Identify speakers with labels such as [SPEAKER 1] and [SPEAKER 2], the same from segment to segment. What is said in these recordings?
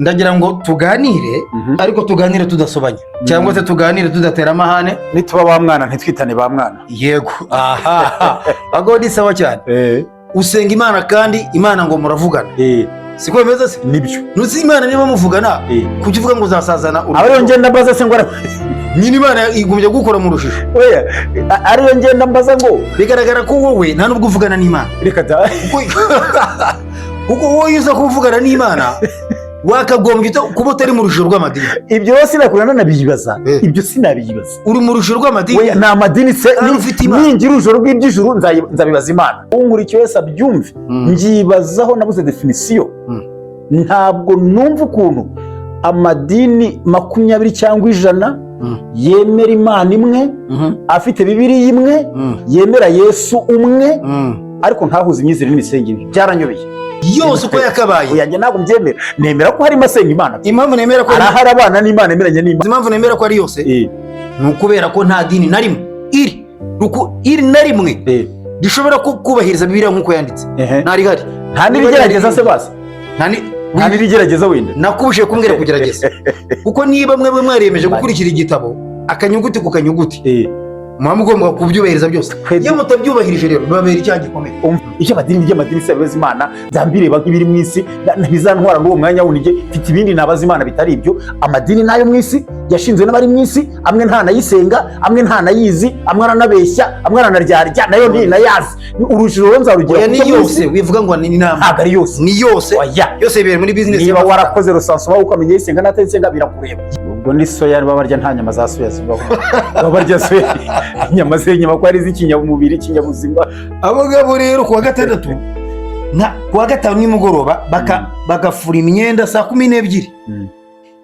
[SPEAKER 1] ndagira ngo tuganire ariko tuganire tudasobanya cyangwa se tuganire tudatera amahane.
[SPEAKER 2] Nituba ba mwana ntitwitane ba mwana.
[SPEAKER 1] Yego, aha ago ni sawa cyane. Usenga Imana kandi Imana ngo muravugana. Siko bimeze se?
[SPEAKER 2] Nibyo.
[SPEAKER 1] Nuzi Imana niba muvugana kuki uvuga ngo uzasazana
[SPEAKER 2] ariyo ngenda mbaza se ngo
[SPEAKER 1] nyine Imana igumye gukora mu rushusho.
[SPEAKER 2] Oya ariyo ngenda mbaza ngo
[SPEAKER 1] bigaragara ko wowe nta nubwo uvugana n'Imana.
[SPEAKER 2] Reka da
[SPEAKER 1] kuko wowe uza kuvugana n'Imana wakagombye kuba utari mu rushusho rw'amadini.
[SPEAKER 2] Ibyo sinakurana nabiyibaza. Ibyo sinabiyibaza.
[SPEAKER 1] Uri mu rushusho rw'amadini.
[SPEAKER 2] Oya na amadini se ningira urushusho rw'ibyijuru nzabibaza Imana. Unkurikiye wese abyumve. Ngibazaho nabuze definition. Ntabwo numva ukuntu amadini 20 cyangwa 100 yemera Imana imwe, afite Bibiliya imwe, yemera Yesu umwe, ariko ntahuze imyizerere n'imisengere. Byaranyobeye
[SPEAKER 1] yose uko yakabaye.
[SPEAKER 2] Oya ntabwo mbyemera. Nemera ko hari masenga Imana.
[SPEAKER 1] Impamvu nemera ko
[SPEAKER 2] hari abana n'Imana emeranye n'Imana.
[SPEAKER 1] Impamvu nemera ko ari yose ni ukubera ko nta dini na rimwe iri na rimwe rishobora kubahiriza Bibiliya nk'uko yanditse. Ntari hari.
[SPEAKER 2] Nta n'igerageza se basi. Nta n'igerageza wenda.
[SPEAKER 1] Nakubushiye kumbwira kugerageza. Kuko niba mwe mwariyemeje gukurikira igitabo akanyuguti ku kanyuguti mugomba kubyubahiriza byose. Iyo mutabyubahirije rero babera icyaha gikomeye.
[SPEAKER 2] Icyo amadini by'amadini se abaza Imana zambireba nk'ibiri mu isi bizantwara n'uwo mwanya wunige mfite ibindi nabaza Imana bitari ibyo. Amadini nayo mu isi yashinzwe n'abari mu isi, amwe nta nayisenga, amwe nta nayizi, amwe aranabeshya, amwe aranaryarya, nayo ntinayazi. Urushiro nzarugira
[SPEAKER 1] ni yose wivuga ngo ni inama.
[SPEAKER 2] Ntabwo ari yose.
[SPEAKER 1] Ni yose. Yose bibere muri business.
[SPEAKER 2] Niba warakoze rusanso wawe ukamenya yisenga n'atayisenga birakureba. Ubwo ni soya babarya nta nyama za soya zibaho. Babarya soya inyama z'inyama ko ari z'ikinyabumubiri kinyabuzima.
[SPEAKER 1] Abagabo rero kuwa gatandatu kuwa gatanu nimugoroba bagafura imyenda saa 12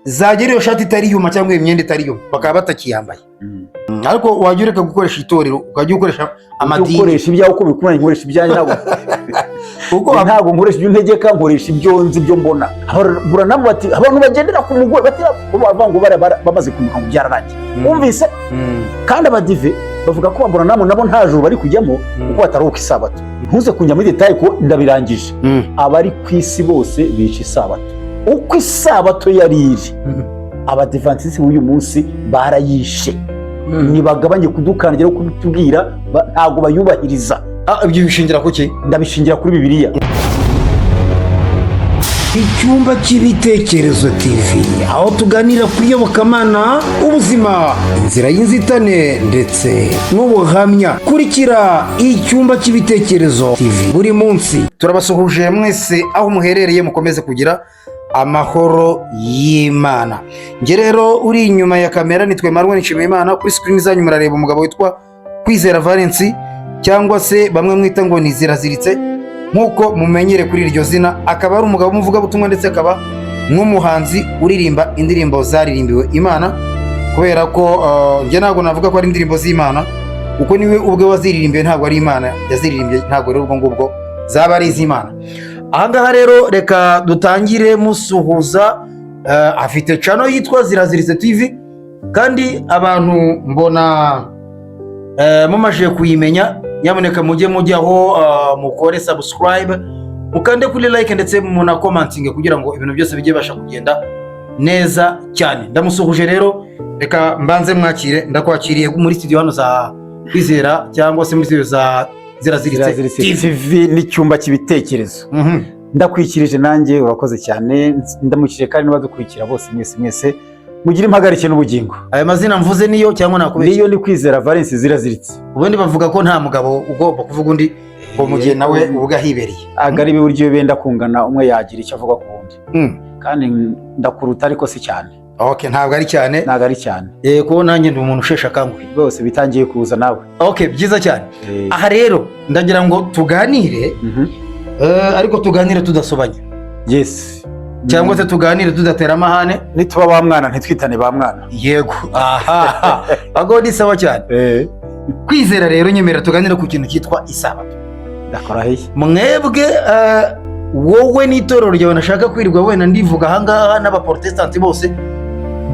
[SPEAKER 1] zagera iyo shati itari yuma cyangwa imyenda itari yuma bakaba batakiyambaye. Ariko wajya ureka gukoresha itorero ukajya ukoresha amadini.
[SPEAKER 2] Ukoresha ibyawe uko bikumanye nkoresha ibyanjye nabo. Kuko ntabwo nkoresha ibyo ntegeka, nkoresha ibyo nzi ibyo mbona. Buranamo bati abantu bagendera ku mugore bati bavango bamaze kumuha ngo byararangiye. Umvise kandi abadive bavuga ko Buranamo nabo nta juru bari kujyamo kuko bataruka isabato. Ntuze kunjya muri detail ko ndabirangije. Abari ku isi bose bica isabato. Uko isabato yari iri abadivantisi uyu munsi barayishe. Nibagabanye kudukangira ko kutubwira ntago bayubahiriza.
[SPEAKER 1] Ibyo bishingira kuki?
[SPEAKER 2] Ndabishingira kuri Bibiliya.
[SPEAKER 1] Icyumba cy'ibitekerezo TV, aho tuganira ku iyobokamana, ubuzima, inzira y'inzitane ndetse n'ubuhamya. Kurikira icyumba cy'ibitekerezo TV buri munsi. Turabasuhuje mwese aho muherereye, mukomeze kugira amahoro y'Imana. Nge rero uri inyuma ya kamera nitwe Marwan Nshimiyimana. Kuri screen zanyu murareba umugabo witwa Kwizera Valence cyangwa se bamwe mwita ngo ni Ziraziritse nkuko mumenyere kuri iryo zina. Akaba ari umugabo umuvuga butumwa ndetse akaba nk'umuhanzi uririmba indirimbo zaririmbiwe Imana, kubera ko nge ntabwo navuga ko ari indirimbo z'Imana kuko niwe ubwe waziririmbiye, ntabwo ari Imana yaziririmbye, ntabwo rero ubwo ngubwo zaba ari iz'Imana. Ahangaha rero reka dutangire musuhuza. Afite channel yitwa Ziraziritse TV kandi abantu mbona mumaje kuyimenya. Nyamuneka mujye aho mukore subscribe, mukande kuri like ndetse muna commenting kugira ngo ibintu byose bijye basha kugenda neza cyane. Ndamusuhuje rero, reka mbanze mwakire. Ndakwakiriye muri studio hano za Kwizera cyangwa se muri studio za Ziraziritse
[SPEAKER 2] TV n'icyumba cy'ibitekerezo. Ndakwikirije nanjye urakoze cyane. Ndamukije kandi n'abadukurikira bose mwese mugira impagarike n'ubugingo.
[SPEAKER 1] Aya mazina mvuze niyo cyangwa nakubeshye?
[SPEAKER 2] Niyo ni Kwizera Valence Ziraziritse.
[SPEAKER 1] Ubundi bavuga ko nta mugabo ugomba kuvuga undi ngo mugiye nawe ubuga hibereye.
[SPEAKER 2] Agari be buryo benda kungana, umwe yagira icyo avuga ku wundi. Kandi ndakuruta ariko si cyane.
[SPEAKER 1] Okay, ntabwo ari cyane.
[SPEAKER 2] Ntabwo ari cyane.
[SPEAKER 1] Ko nanjye ndi umuntu ushesha kanguhe.
[SPEAKER 2] Bose bitangiye kuza nawe.
[SPEAKER 1] Okay, byiza cyane. Aha rero ndagira ngo tuganire ariko tuganire tudasobanya.
[SPEAKER 2] Yes.
[SPEAKER 1] Cyangwa se tuganire tudatera amahane.
[SPEAKER 2] Nituba ba mwana ntitwitane ba mwana.
[SPEAKER 1] Yego, aha ago ni sawa cyane. Kwizera rero nyemera tuganire ku kintu cyitwa isabato.
[SPEAKER 2] Ndakora hehe?
[SPEAKER 1] Mwebwe wowe n'itorero ryawe nashaka kwirirwa wenda ndivuga ahangaha n'abaprotestant bose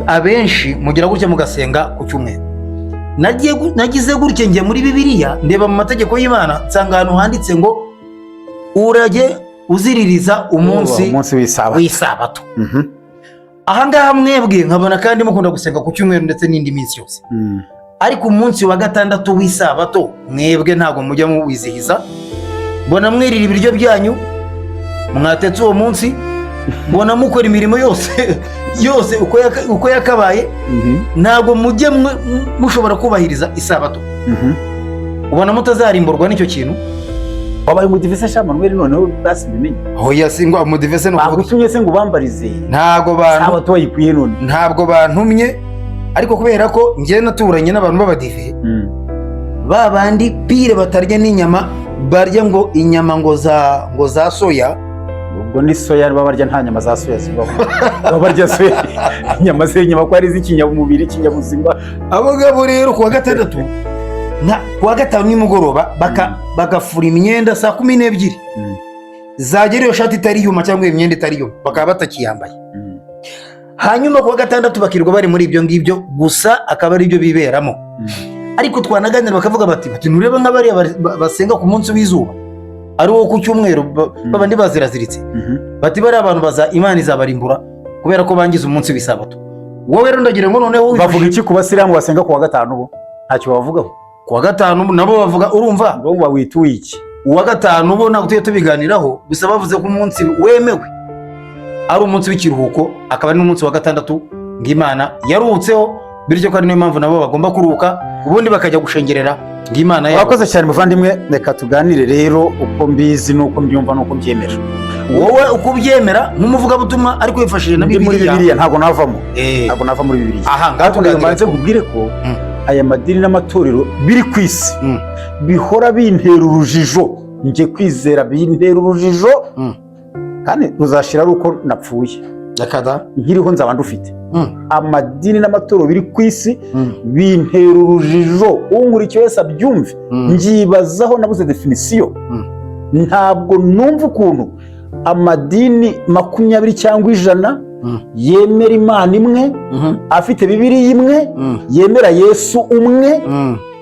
[SPEAKER 1] abenshi mugira gutya mugasenga ku cyumweru. Nagize gutya njye muri Bibiliya ndeba mu mategeko y'Imana nsanga ahantu handitse ngo urajye uziririza umunsi
[SPEAKER 2] w'isabato.
[SPEAKER 1] ahangaha mwebwe nkabona kandi mukunda gusenga ku cyumweru ndetse n'indi minsi yose, ariko umunsi wa gatandatu w'isabato mwebwe ntabwo mujya muwizihiza. Mbona mwirira ibiryo byanyu mwatetse uwo munsi, mbona mukora imirimo yose yose uko yakabaye, ntabwo mujye mushobora kubahiriza isabato. Ubona mutazarimburwa n'icyo kintu.
[SPEAKER 2] Wabaye umudivese shama mwere noneho basi bimenye.
[SPEAKER 1] Hoya singwa umudivese no
[SPEAKER 2] bagutumye se ngo bambarize.
[SPEAKER 1] Ntabwo bantu
[SPEAKER 2] sabato bayikwiye none.
[SPEAKER 1] Ntabwo bantumye, ariko kubera ko ngiye naturanye n'abantu b'abadive, babandi pire batarya n'inyama, barya ngo inyama ngo za soya.
[SPEAKER 2] Ubwo ni soya babarya nta nyama za soya zibaho. Babarya soya inyama z'inyama ko ari z'ikinyamubiri kinyabuzima.
[SPEAKER 1] Abo gabo rero kuwa gatandatu kuwa gatanu nimugoroba bagafura imyenda saa 12 zagera iyo shati itari yuma cyangwa imyenda itari yuma bakaba batakiyambaye. Hanyuma kuwa gatandatu bakirwa bari muri ibyo ngibyo gusa, akaba ari byo biberamo. Ariko twanaganira bakavuga bati nureba nk'abari basenga ku munsi w'izuba ari wo ku cyumweru babandi baziraziritse, bati bari abantu Imana izabarimbura kubera ko bangize umunsi w'isabato. Wowe rero ndagira ngo noneho
[SPEAKER 2] bavuga iki ku basilamu basenga kuwa gatanu bo ntacyo bavugaho?
[SPEAKER 1] Kuwa gatanu nabo bavuga, urumva
[SPEAKER 2] ngo wawituye iki
[SPEAKER 1] uwa gatanu bo ntabwo tubiganiraho, gusa bavuze ko umunsi wemewe ari umunsi w'ikiruhuko, akaba ari n'umunsi wa gatandatu ng'Imana yaruhutseho, bityo ko ari niyo mpamvu nabo bagomba kuruhuka ubundi bakajya gushengerera ng'Imana yabo.
[SPEAKER 2] Wakoze cyane muvandimwe, reka tuganire rero uko mbizi nuko mbyumva nuko mbyemera.
[SPEAKER 1] Wowe uko ubyemera nk'umuvugabutumwa ariko wifashishije na
[SPEAKER 2] Bibiliya ntabwo navamo, ntabwo nava muri Bibiliya.
[SPEAKER 1] Aha ngaho
[SPEAKER 2] tuganze kubwire ko aya madini n'amatorero biri ku isi bihora bintera urujijo. Nje kwizera bintera urujijo, kandi ruzashira ari uko napfuye. Nkiriho nzaba ndufite. Amadini n'amatorero biri ku isi bintera urujijo, unkurikiye wese abyumve. Ngibazaho nabuze definisiyo. Ntabwo numva ukuntu amadini 20 cyangwa 100 yemera Imana imwe, afite Bibiliya imwe, yemera Yesu umwe,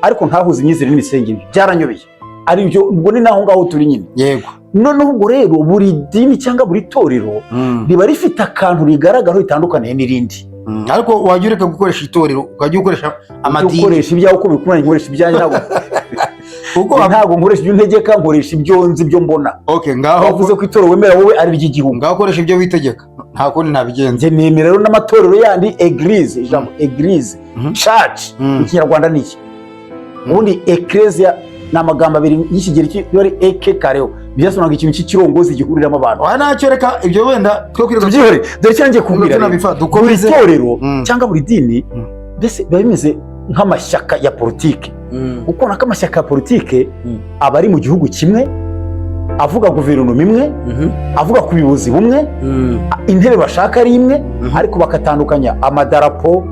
[SPEAKER 2] ariko ntahuze imyizerere n'imisengere. Byaranyobeye. Ari byo ubwo ni naho ngaho turi nyine.
[SPEAKER 1] Yego.
[SPEAKER 2] Noneho ubwo rero buri dini cyangwa buri torero riba rifite akantu rigaragara ritandukaniye n'irindi.
[SPEAKER 1] Ariko wajya ureka gukoresha itorero ukajya ukoresha amadini.
[SPEAKER 2] Ukoresha ibyawe uko bikunanye, nkoresha ibyanjye ntabwo. Kuko ntabwo nkoresha ibyo ntegeka, nkoresha ibyo nzi ibyo mbona.
[SPEAKER 1] Okay, ngaho
[SPEAKER 2] bavuze ko itorero wemera wowe ari iby'igihugu.
[SPEAKER 1] Ngaho ukoresha ibyo witegeka. Nta kundi nabigenze.
[SPEAKER 2] Nemera rero n'amatorero yandi église, ijambo église, church mu Kinyarwanda niki. Ubundi ecclesia n'amagambo abiri y'ikigeri yori eke kareo. Byasonaga ikintu cy'ikirongozi gihuriramo abantu.
[SPEAKER 1] Nacyo reka ibyo wenda twe kwiruka
[SPEAKER 2] tubyihore. Dore cyangiye kubwira buri torero cyangwa buri dini mbese biba bimeze nk'amashyaka ya politike. Uko naka amashyaka ya politike abari mu gihugu kimwe, avuga guverinoma imwe, avuga ku biyobozi bumwe, intebe bashaka ari imwe, ariko bakatandukanya amadarapo,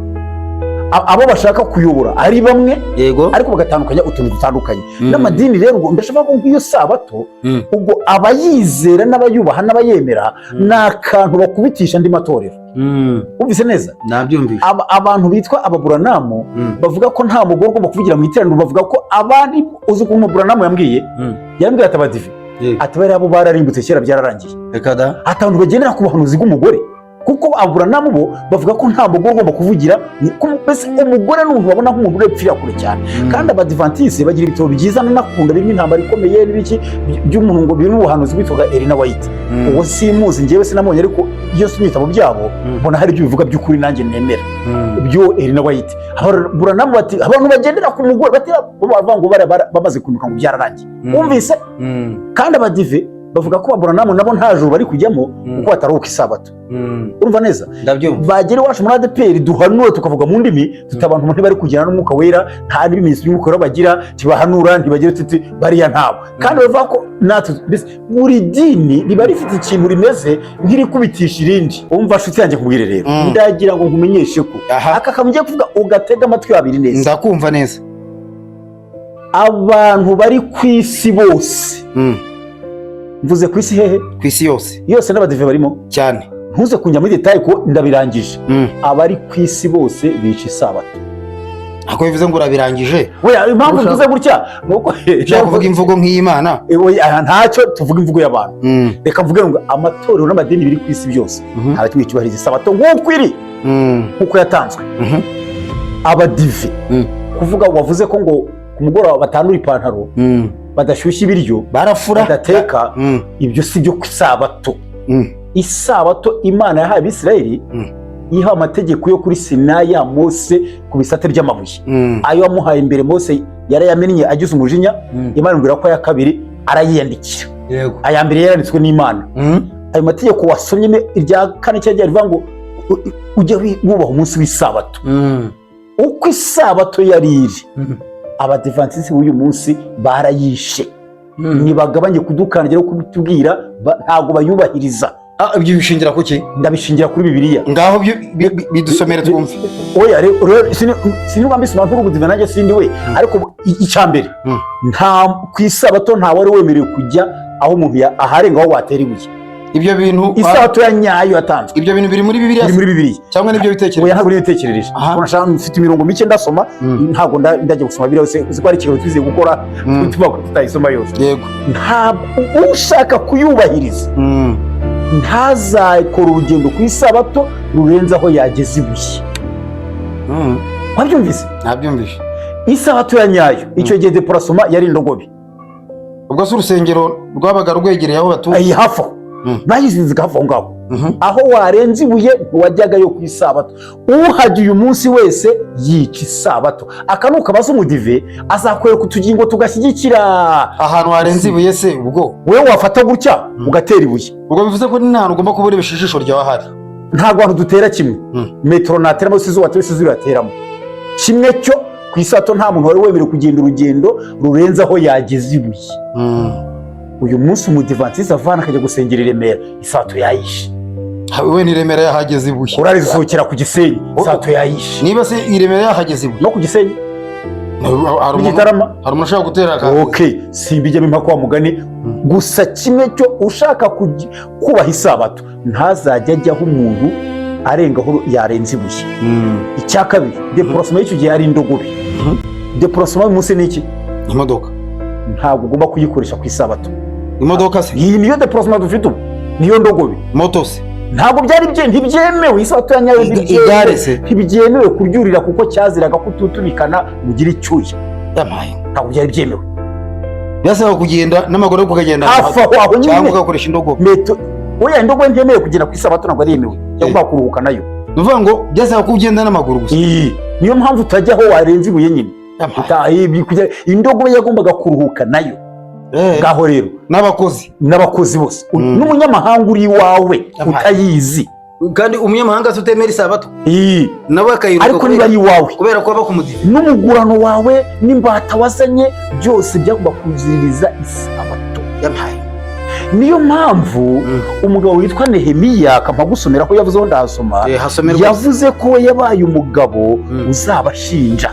[SPEAKER 2] abo bashaka kuyobora ari bamwe,
[SPEAKER 1] yego,
[SPEAKER 2] ariko bagatandukanya utuntu dutandukanye. N'amadini rero ubwo ndashaka ko nk'iyo sabato ubwo abayizera n'abayubaha n'abayemera n'akantu bakubitisha andi matorero. Umvise neza?
[SPEAKER 1] Nabyumvise.
[SPEAKER 2] Abantu bitwa ababuranamu bavuga ko nta mugore ugomba kuvugira mu iteraniro, bavuga ko abandi uzi ko umuburanamu yambwiye ati abadive ati bari abo bararimbutse kera byararangiye.
[SPEAKER 1] Reka da.
[SPEAKER 2] Atantu bagendera ku buhanuzi bw'umugore, kuko ababuranamu bo bavuga ko nta mugore ugomba kuvugira, mbese umugore n'umuntu babona nk'umuntu urepfira kure cyane. Kandi abadivantiste bagira ibitabo byiza nanakunda birimo intambara ikomeye n'ibiki by'umuntu ngo birimo ubuhanuzi bwitwaga Elena White. Uwo simuzi njyewe sinamubonye, ariko iyo si ibitabo byabo mbona hari ibyo bivuga by'ukuri nanjye nemera byo Elena White. Ababuranamu bati abantu bagendera ku mugore bati bavuga ngo bamaze kunuka ngo byararangiye. Umvise? Kandi abadive bavuga ko ababuranamu nabo nta juru bari kujyamo kuko bataruhuka isabato. Urumva neza? Bagera iwacu muri ADPR duhanura tukavuga mu ndimi, tutabantu ntibari kugirana n'umwuka wera, nta n'ibimenyetso by'umwuka bagira, tibahanura ntibagira tuti bariya ntabo. Kandi bavuga ko natwe buri dini riba rifite ikintu rimeze nk'irikubitisha irindi. Umva nshuti yanjye kubwire rero, ndagira ngo nkumenyeshe ko aka kamugiye kuvuga ugatega amatwi abiri neza.
[SPEAKER 1] Ndakumva neza.
[SPEAKER 2] Abantu bari ku isi bose, mvuze ku isi hehe?
[SPEAKER 1] Ku isi yose.
[SPEAKER 2] Yose n'abadive barimo
[SPEAKER 1] cyane.
[SPEAKER 2] Ntuze kunjya muri detail ko ndabirangije. Abari ku isi bose bica isabato.
[SPEAKER 1] ako bivuze ngo urabirangije
[SPEAKER 2] oya impamvu mvuze gutya nuko
[SPEAKER 1] ushaka kuvuga imvugo nk'iy'Imana
[SPEAKER 2] oya ntacyo tuvuga imvugo y'abantu reka mvuge ngo amatorero n'amadini biri ku isi byose nta kimwe cyubahiriza isabato nk'uko iri nk'uko yatanzwe abadive kuvuga wavuze ko ngo ku mugoroba batanura ipantaro badashyushya ibiryo
[SPEAKER 1] barafura
[SPEAKER 2] badateka ibyo si byo ku isabato isabato Imana yahaye Abisirayeli iha amategeko yo kuri Sinayi ya Mose ku bisate by'amabuye ayo yamuhaye mbere Mose yarayamennye agize umujinya Imana imbwira ko aya kabiri arayiyandikira aya mbere yaranditswe n'Imana ayo mategeko wasomye irya kane cyangwa rivuga ngo ujye wubaha umunsi w'isabato uko isabato yari iri abadivantisi b'uyu munsi barayishe ntibagabanye kudukangira no kubitubwira ntabwo bayubahiriza
[SPEAKER 1] ibyo bishingira ku ki
[SPEAKER 2] ndabishingira kuri Bibiliya
[SPEAKER 1] ngaho bidusomere twumve
[SPEAKER 2] oya rero sinubwo mbisoma nk'urubudive nanjye sindi we ariko icyambere nta ku isabato nta wari wemerewe kujya aho umuntu aharenga aho watera ibuye ibyo bintu isabato ya nyayo yatanzwe
[SPEAKER 1] ibyo bintu biri muri Bibiliya cyangwa nibyo bitekereje
[SPEAKER 2] oya ntabwo nibitekerereje nashaka mfite imirongo mike ndasoma ntabwo ndajya gusoma Bibiliya yose uzi ko ari ikintu twize gukora tuba tutayisoma yose
[SPEAKER 1] yego
[SPEAKER 2] ntabwo ushaka kuyubahiriza ntazakora urugendo ku isabato rurenze aho yageze ibuye wabyumvise
[SPEAKER 1] nabyumvise
[SPEAKER 2] isabato ya nyayo icyo gihe deporasoma yari indogobe
[SPEAKER 1] ubwo se urusengero rwabaga rwegereye aho batuye
[SPEAKER 2] hafi aho bayizinze hafi aho ngaho aho warenze ibuye ntiwajyagayo ku isabato uhajya uyu munsi wese yica isabato akanuka abaza umudive azakwereka utugingo tugashyigikira
[SPEAKER 1] ahantu warenze ibuye se ubwo
[SPEAKER 2] wowe wafata gutya ugatera ibuye
[SPEAKER 1] ubwo bivuze ko nta ugomba kuba urebesha ijisho ryawe ahari
[SPEAKER 2] ntabwo abantu dutera kimwe metero nateramo sizo wateye sizo urateramo kimwe cyo ku isabato nta muntu wari wemerewe kugenda urugendo rurenze aho yageze ibuye uyu munsi umudivantisi avana akajya gusengera i Remera isabato yayishe
[SPEAKER 1] we ni Remera yahageze ibuye
[SPEAKER 2] urarizokera ku Gisenyi isabato yayishe
[SPEAKER 1] niba se i Remera yahageze ibuye
[SPEAKER 2] no ku Gisenyi
[SPEAKER 1] hari umuntu ushaka gutera akazi
[SPEAKER 2] okay simbijyamo impaka wa mugani gusa kimwe cyo ushaka kubaha isabato ntazajya ajyaho umuntu arenga aho yarenze ibuye icya kabiri deporasoma y'icyo gihe ari indogobe deporasoma y'umunsi ni iki
[SPEAKER 1] imodoka
[SPEAKER 2] ntabwo ugomba kuyikoresha ku isabato
[SPEAKER 1] imodoka se
[SPEAKER 2] iyi niyo deporasoma dufite ubu niyo ndogobe
[SPEAKER 1] moto se
[SPEAKER 2] ntabwo ntibyemewe isabato ya nyayo ntibyemewe kuryurira kuko cyaziraga kututubikana mugira icyuya ntabwo byari byemewe
[SPEAKER 1] byasaba kugenda n'amaguru yo kugenda
[SPEAKER 2] hafi aho nyine
[SPEAKER 1] cyangwa ugakoresha indogobe
[SPEAKER 2] oya indogobe ntemewe kugenda ku isabato ntabwo ari yemewe cyangwa kuruhuka nayo
[SPEAKER 1] ni ukuvuga ngo byasaba kugenda n'amaguru gusa
[SPEAKER 2] niyo mpamvu utajya aho warenze ibuye nyine indogobe yagombaga kuruhuka nayo ngaho rero n'abakozi bose n'umunyamahanga uri iwawe utayizi
[SPEAKER 1] kandi umunyamahanga se utemera isabato nawe akayiruka
[SPEAKER 2] ariko niba ari iwawe
[SPEAKER 1] kubera ko aba kumudive
[SPEAKER 2] n'umugurano wawe n'imbata wazanye byose byagomba kuziririza isabato niyo mpamvu umugabo witwa Nehemiya kampagusomera ko yavuzeho ndahasoma yavuze ko yabaye umugabo uzabashinja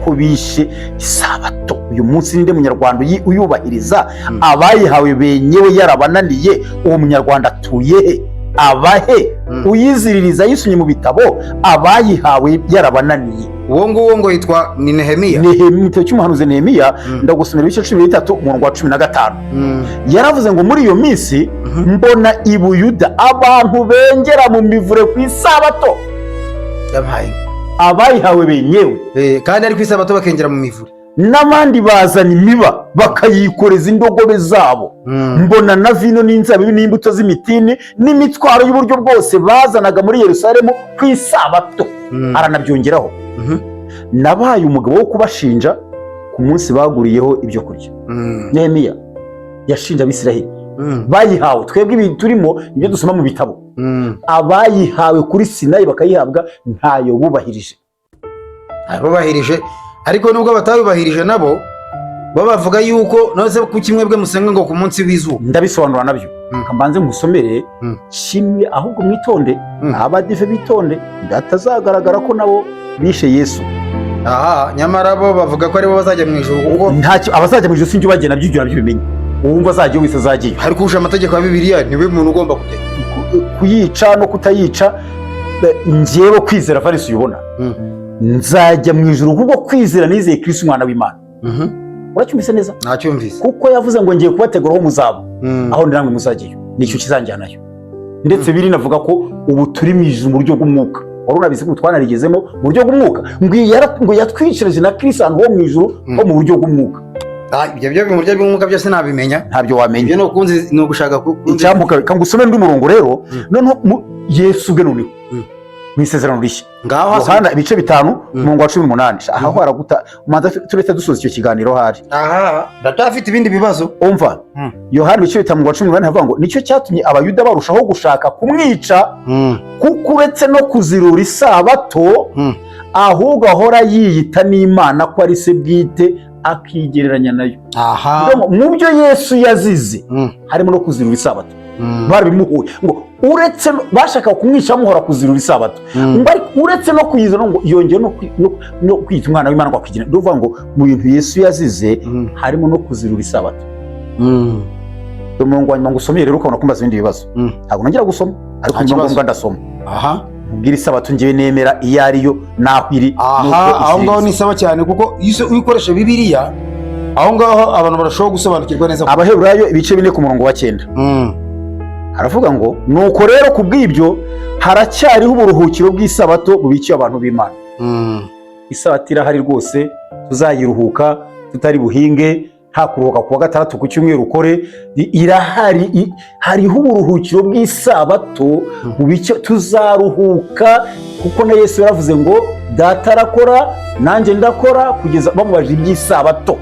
[SPEAKER 2] ko bishe isabato uyu munsi ninde munyarwanda uyubahiriza abayihawe benyewe yarabananiye uwo munyarwanda atuye he abahe uyiziririza yisumye mu bitabo abayihawe yarabananiye
[SPEAKER 1] uwo nguwo ngo yitwa ni Nehemiya
[SPEAKER 2] igitabo cy'umuhanuzi Nehemiya ndagusomera ibice 13 umurongo wa 15 yaravuze ngo muri iyo minsi mbona i Buyuda abantu bengera mu mivure ku isabato abayihawe benyewe
[SPEAKER 1] kandi ari ku isabato bakengera mu mivure
[SPEAKER 2] n'abandi bazana imiba bakayikoreza indogobe zabo mbona na vino n'inzabibu n'imbuto z'imitini n'imitwaro y'uburyo bwose bazanaga muri Yerusalemu ku isabato aranabyongeraho nabaye umugabo wo kubashinja ku munsi baguriyeho ibyo kurya Nehemiya yashinja Abisirayeli bayihawe twebwe ibi turimo ibyo dusoma mu bitabo abayihawe kuri Sinayi bakayihabwa ntayo bubahirije
[SPEAKER 1] ariko nubwo batabibahirije nabo bavuga yuko nose ku kimwe bwe musenga ngo ku munsi w'izuba
[SPEAKER 2] ndabisobanura nabyo kambanze musomere kimwe ahubwo mwitonde abadive bitonde batazagaragara ko nabo bishe Yesu
[SPEAKER 1] nyamara bo bavuga ko aribo bazajya mu ijuru kuko
[SPEAKER 2] ntacyo abazajya mu ijuru sinjye bagenda by'ibyo nabimenye uwumva azajya wese azagiye
[SPEAKER 1] ariko uje amategeko ya Bibiliya niwe muntu ugomba kujya
[SPEAKER 2] kuyica no kutayica njyewe kwizera Varisi uyubona nzajya mu ijuru kubwo kwizera nizeye Kristo umwana w'Imana. Uracyumvise neza?
[SPEAKER 1] Nacyumvise.
[SPEAKER 2] Kuko yavuze ngo ngiye kubategura aho muzaba, aho namwe muzagiye, nicyo kizanjyanayo. Ndetse biri navuga ko ubu turi mu ijuru mu buryo bw'umwuka. Wari unabizi ko twanarigezemo mu buryo bw'umwuka, ngo yatwicirije na Kristo ahantu ho mu ijuru ho mu buryo bw'umwuka.
[SPEAKER 1] Ibyo byo mu buryo bw'umwuka byose nabimenya,
[SPEAKER 2] ntabyo wamenya.
[SPEAKER 1] Ibyo no gushaka
[SPEAKER 2] icyamuka kangusome ndi murongo rero, noneho Yesu ubwe noneho mu isezerano rishya Yohana ibice 5 umurongo wa 18. Aha ho araguta umanza turetse dusoza icyo kiganiro hari.
[SPEAKER 1] Ndafite ibindi bibazo.
[SPEAKER 2] Umva, Yohana ibice 5 umurongo wa 18 havuga ngo nicyo cyatumye abayuda barushaho gushaka kumwica, kuko uretse no kuzirura isabato ahubwo ahora yiyita n'Imana ko ari se bwite akigereranya nayo. Mu byo Yesu yazize harimo no kuzirura isabato. Barabimuhuye ngo uretse bashaka kumwica muhora kuzirura isabato, ngo uretse no kuyizana ngo yongeye no kwita umwana w'Imana ngo akigena. Nduvuga ngo mu bintu Yesu yazize harimo no kuzirura isabato. Umurongo wa nyuma ngusomeye rero ukabona kumbaza ibindi bibazo. Ntabwo nongera gusoma ariko ngombwa ndasoma. Mbwira isabato ngiye nemera iyo ariyo naho iri.
[SPEAKER 1] Aho ngaho ni sawa cyane kuko iyo uyikoresha Bibiliya aho ngaho abantu barashobora gusobanukirwa neza.
[SPEAKER 2] Abaheburayo ibice 4 ku murongo wa 9 haravuga ngo nuko rero kubw'ibyo haracyariho uburuhukiro bw'isabato bubikiye abantu b'Imana. Isabato irahari rwose, tuzayiruhuka tutari buhinge, nta kuruhuka kuwa gatandatu ku cyumweru ukore, irahari. Hariho uburuhukiro bw'isabato bubikiye, tuzaruhuka kuko na Yesu yaravuze ngo data arakora nanjye ndakora, kugeza bamubaje iby'isabato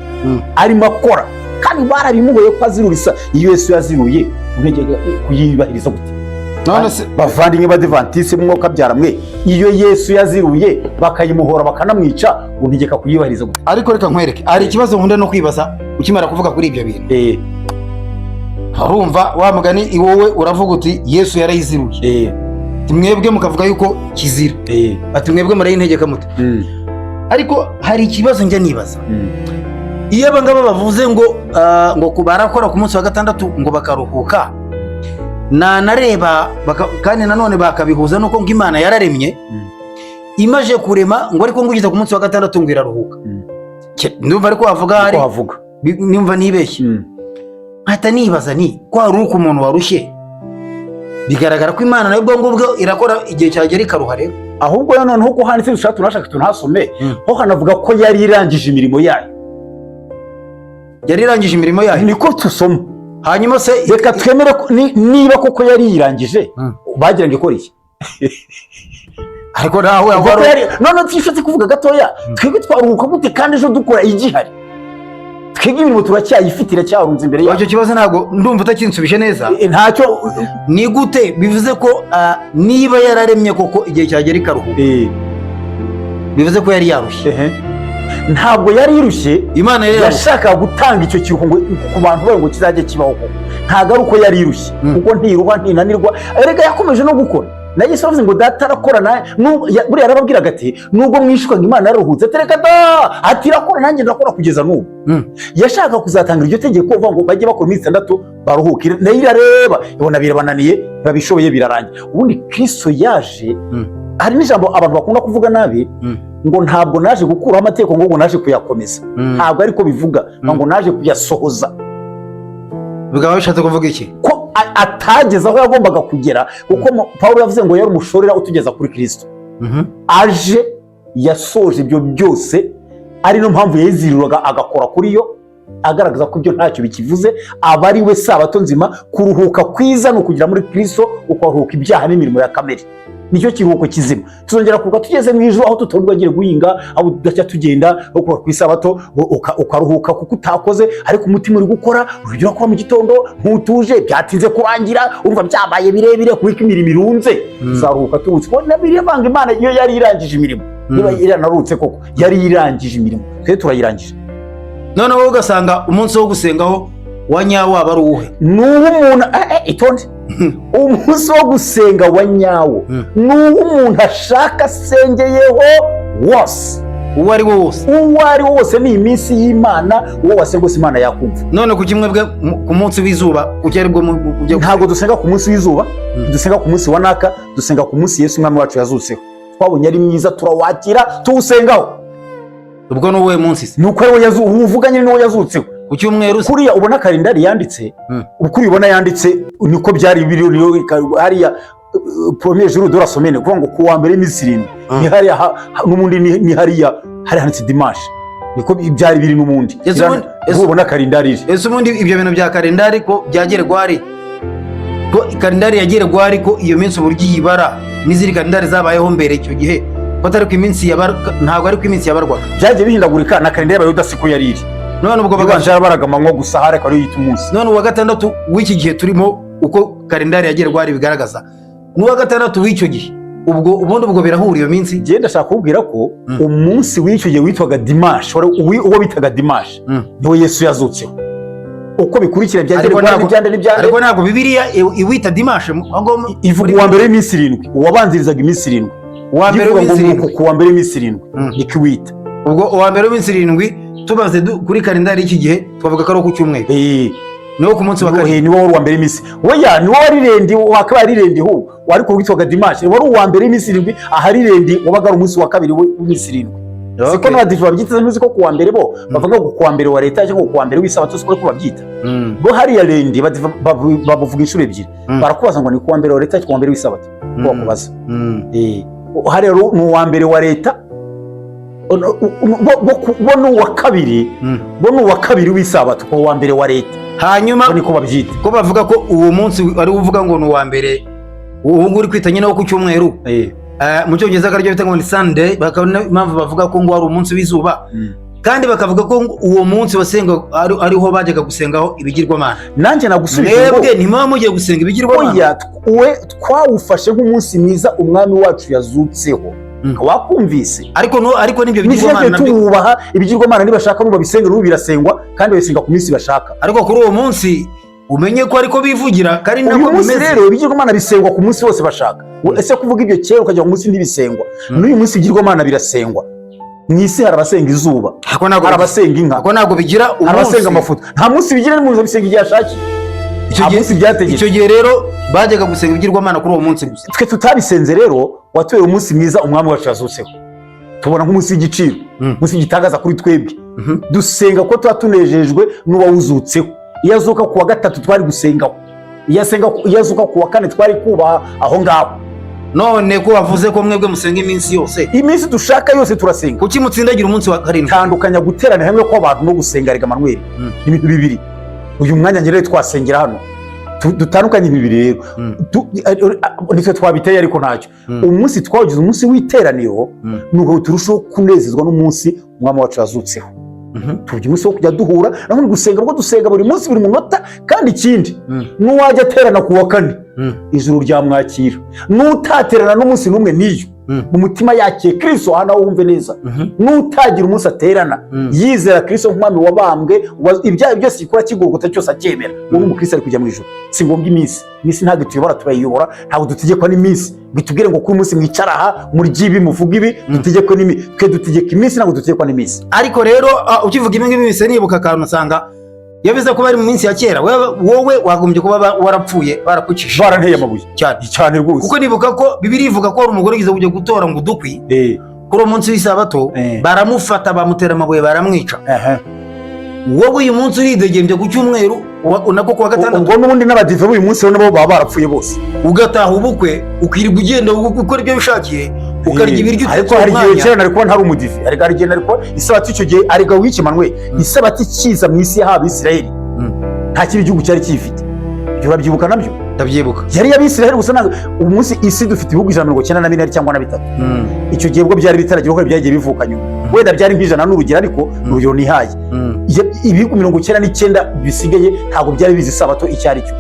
[SPEAKER 2] arimo akora. Kandi barabimuhoye ko azirurisa. Iyo Yesu yaziruye untegeka kuyibahiriza gute? None se bavandimwe b'Adventiste mwuka byaramwe, iyo Yesu yaziruye bakayimuhora bakanamwica untegeka kuyibahiriza gute? Ariko reka nkwereke, ari ikibazo nkunda no kwibaza ukimara kuvuga kuri ibyo bintu. Urumva wa mugani wowe uravuga uti Yesu yarayiziruye, mwebwe mukavuga yuko kizira, ati mwebwe murayintegeka mute? Ariko hari ikibazo njya nibaza, iyo abangaba bavuze ngo barakora ku munsi wa gatandatu ngo bakaruhuka, nareba kandi nanone bakabihuza nuko ngo Imana yararemye imaje kurema ngo ariko ngugeza ku munsi wa gatandatu ngo iraruhuka. Ndumva ariko wavuga hari nimva nibeshye. Hata nibaza ni ko haruka umuntu warushye, bigaragara ko Imana nayo ubwo irakora igihe cyagera ikaruha rero. Ahubwo noneho ko handitse dushaka tunashaka tunasome ho hanavuga ko yari irangije imirimo yayo. Yari irangije imirimo yayo niko tusoma. Hanyuma se reka twemere niba koko yari irangije, bagira ngo ikore iki? Ariko nawe none twishatse kuvuga gatoya, twebwe twaruhuka gute kandi ejo dukora igihari? Twebwe imirimo turacyayifitira cyarunze imbere yacu. Icyo kibazo ntabwo ndumva utakinsubije neza. Ntacyo ni gute bivuze ko niba yararemye koko igihe cyagera ikaruhuka, bivuze ko yari yarushye. Ntabwo yari irushye, Imana yashaka gutanga icyo kiruhuko ku bantu bayo ngo kizajye kibaho. Ntabwo ari uko yari irushye, kuko ntiruha ntinanirwa, erega yakomeje no gukora. Na Yesu avuze ngo data arakora, buriya yarababwiraga ati nubwo mwishuka ngo Imana yaruhutse, tereka da ati irakora nanjye ndakora kugeza n'ubu. Yashaka kuzatanga iryo tegeko uvuga ngo bajye bakora iminsi 6 baruhukire, nayo irareba ibona birabananiye, babishoboye birarangira. Ubundi Kristo yaje, hari n'ijambo abantu bakunda kuvuga nabi ngo ntabwo naje gukuraho amategeko ngo naje kuyakomeza. Ntabwo ariko bivuga ngo naje kuyasohoza. Bigaba bishatse kuvuga iki? Ko atageza aho yagombaga kugera, kuko Paulo yavuze ngo yari umushorera utugeza kuri Kristo. Aje yasoje ibyo byose, ari no mpamvu yiziriraga agakora kuri yo, agaragaza ko ibyo ntacyo bikivuze. Aba ari we sabato nzima. Kuruhuka kwiza no kugira muri Kristo ukaruhuka ibyaha n'imirimo ya kamere, nicyo kiruhuko kizima. Tuzongera kuruhuka tugeze mu ijuru, aho tutabwagiye guhinga, aho tudacya tugenda ku isabato ukaruhuka kuko utakoze, ariko umutima uri gukora, urugero ko mu gitondo ntutuje, byatinze kurangira, urumva byabaye birebire kuko imirimo irunze. Tuzaruhuka tubutse ko nabiri banga Imana iyo yari irangije imirimo. Niba iranarutse koko yari irangije imirimo, twe turayirangije. None wowe ugasanga umunsi wo gusengaho wa nyawo waba ari uwuhe? N'umuntu itonde umunsi wo gusenga wa nyawo n'umuntu ashaka asengeyeho wose, uwo ari wo wose ni iminsi y'Imana. uwo wasenga wose Imana yakumva. None ku kimwe bwe ku munsi w'izuba kuki ari bwo ntabwo dusenga ku munsi w'izuba, dusenga ku munsi wa naka, dusenga ku munsi Yesu umwami wacu yazutseho. twabonye ari mwiza turawakira tuwusengaho.
[SPEAKER 1] ubwo ni uwuhe munsi se?
[SPEAKER 2] Nuko ariwo uvuga nyine niwo yazutseho
[SPEAKER 1] ku cyumweru se?
[SPEAKER 2] kuriya ubona kalendari yanditse uko ubibona yanditse niko byari biri hariya premier jour de la semaine kuvuga ngo kuwa mbere iminsi 7 ni hariya n'umundi ni hariya hari handitse dimanche niko byari biri n'umundi ubona kalendari
[SPEAKER 1] ese ubundi ibyo bintu bya kalendari ko byagerwa ari ko kalendari yagerwa ari ko iyo minsi uburyo yibara n'iziri kalendari zabayeho mbere icyo gihe ko atari ku iminsi ntabwo ari ku iminsi yabarwaga
[SPEAKER 2] byagiye bihindagurika na kalendari y'abayuda siko yari iri
[SPEAKER 1] none ubwo
[SPEAKER 2] baganje baraga manywa gusa hari ko ari yita umunsi
[SPEAKER 1] none uwa gatandatu w'iki gihe turimo uko kalendari yagerwa ari bigaragaza n'uwa gatandatu w'icyo gihe ubundi ubwo birahura iyo minsi.
[SPEAKER 2] Ngiye ndashaka kubwira ko umunsi w'icyo gihe witwaga dimanche uwo bitaga dimanche niwo Yesu yazutseho uko bikurikira byagerwa n'ibyande
[SPEAKER 1] ariko ntabwo Bibiliya iwita dimanche
[SPEAKER 2] ivuga uwa mbere y'iminsi 7 uwabanzirizaga iminsi 7 uwa mbere w'iminsi 7 ku wa mbere y'iminsi 7 ikiwita
[SPEAKER 1] ubwo uwa mbere w'iminsi 7 tubaze kuri kalendari y'iki gihe twavuga ko ari ku cyumweru niwo ku munsi wa kabiri
[SPEAKER 2] niwo wari uwa mbere y'iminsi oya niwo wari rendi wakaba ari rendi ho wari ko witwaga dimanche wari uwa mbere y'iminsi 7 ahari rendi wabaga ari umunsi wa kabiri w'iminsi 7 siko n'abadive babyita n'uzi ko kuwa mbere bo bavuga ko kuwa mbere wa leta cyangwa kuwa mbere w'isabato siko ko babyita bo hariya rendi bavuga inshuro ebyiri barakubaza ngo ni kuwa mbere wa leta cyangwa kuwa mbere w'isabato ko bakubaza hariya ni uwa mbere wa leta bo n'uwa kabiri bo n'uwa kabiri w'isabato ko uwa mbere wa leta
[SPEAKER 1] hanyuma
[SPEAKER 2] niko babyita
[SPEAKER 1] ko bavuga ko uwo munsi ari uvuga ngo ni uwa mbere ubu uri kwita nyine wo ku cyumweru mu cyongereza akaryo bita ngo ni Sunday bakabona impamvu bavuga ko ngo ari umunsi w'izuba kandi bakavuga ko uwo munsi wasenga ariho bajyaga gusengaho ibigirwamana.
[SPEAKER 2] Nanjye nagusubije
[SPEAKER 1] ngo mwebwe ntimama mugiye gusenga ibigirwamana
[SPEAKER 2] oya we twawufashe nk'umunsi mwiza umwami wacu yazutseho wakumvise
[SPEAKER 1] ariko nibyo bigirwamana
[SPEAKER 2] tububaha ibigirwamana nibashaka nuba bisenga n'ubu birasengwa kandi basenga ku minsi bashaka
[SPEAKER 1] ariko kuri uwo munsi umenye ko ariko bivugira kandi nako
[SPEAKER 2] bimeze rero ibigirwamana bisengwa ku munsi wose bashaka ese kuvuga ibyo kera ukajya ku munsi ntibisengwa n'uyu munsi ibigirwamana birasengwa mwisi hari abasenga izuba hari abasenga inka
[SPEAKER 1] ako ntabwo bigira umunsi
[SPEAKER 2] hari abasenga amafuta nta munsi bigira n'umuntu bisenga igihe ashakiye
[SPEAKER 1] icyo gihe rero bajyaga gusenga ibigirwamana kuri uwo munsi gusa
[SPEAKER 2] twe tutabisenze rero watuye umunsi mwiza umwami wacu yazutseho tubona nk'umunsi w'igiciro umunsi w'igitangaza kuri twebwe dusenga ko tuba tunejejwe n'uwawuzutseho iyo azuka ku wa gatatu twari gusengaho iyo azuka ku wa kane twari kubaha aho ngaho
[SPEAKER 1] none ko wavuze ko mwebwe musenga iminsi yose
[SPEAKER 2] iminsi dushaka yose turasenga
[SPEAKER 1] kuki mutsindagira umunsi wa karindwi
[SPEAKER 2] tandukanya guterana hamwe kw'abantu no gusenga rega Manuel ibintu bibiri uyu mwanya njye rero twasengera hano dutandukanye bibiri rero nitwe twabiteye ariko ntacyo umunsi twawugize umunsi w'iteraniro nuko turushaho kunezezwa n'umunsi umwami wacu yazutseho tuvuga umunsi wo kujya duhura naho gusenga bwo dusenga buri munsi buri munota kandi ikindi n'uwajya aterana ku wa kane ijuru ryamwakira n'utaterana n'umunsi n'umwe niyo mu mutima yakiye Kristo hano wumve neza n'utagira umunsi aterana yizera Kristo nk'umwami wabambwe ibyaha byose gikora kigurguta cyose acyemera ubu mu Kristo ari kujya mu ijuru si ngombwa iminsi ntabwo tuyobora turayiyobora ntabwo dutegekwa n'iminsi bitubwire ngo kuri munsi mwicara aha muri gibi muvuga ibi dutegekwe n'iminsi twe dutegeka iminsi ntabwo dutegekwa n'iminsi
[SPEAKER 1] ariko rero ukivuga ibi ngibi bise nibuka akantu usanga yabize ko bari mu minsi ya kera wowe wagombye kuba warapfuye barakucisha
[SPEAKER 2] baranteye amabuye cyane rwose
[SPEAKER 1] kuko nibuka ko Bibiliya ivuga ko hari umugore ugize kujya gutora ngo udukwi kuri uwo munsi w'isabato baramufata bamutera amabuye baramwica wowe uyu munsi uridegembye ku cyumweru nako kuwa gatandatu
[SPEAKER 2] ubwo n'ubundi n'abadive b'uyu munsi nabo baba barapfuye bose
[SPEAKER 1] ugataha ubukwe ukirirwa ugenda ukora ibyo bishakiye ukarya ibiryo
[SPEAKER 2] ariko hari igihe kera nari kuba ntari umudive ariko hari igihe nari kuba isabato icyo gihe ariko wiki Manuel isabato ikiza mu isi y'aba Isirayeli nta kindi gihugu cyari kifite ibyo urabyibuka nabyo
[SPEAKER 1] ndabyibuka
[SPEAKER 2] yari y'Abisirayeli gusa ntabwo ubu munsi isi dufite ibihugu 194 cyangwa na 3 icyo gihe bwo byari bitaragira ko byagiye bivuka nyuma wenda byari nk'ijana n'urugero ariko n'urugero nihaye ibihugu 99 bisigaye ntabwo byari bizi isabato icyo ari cyo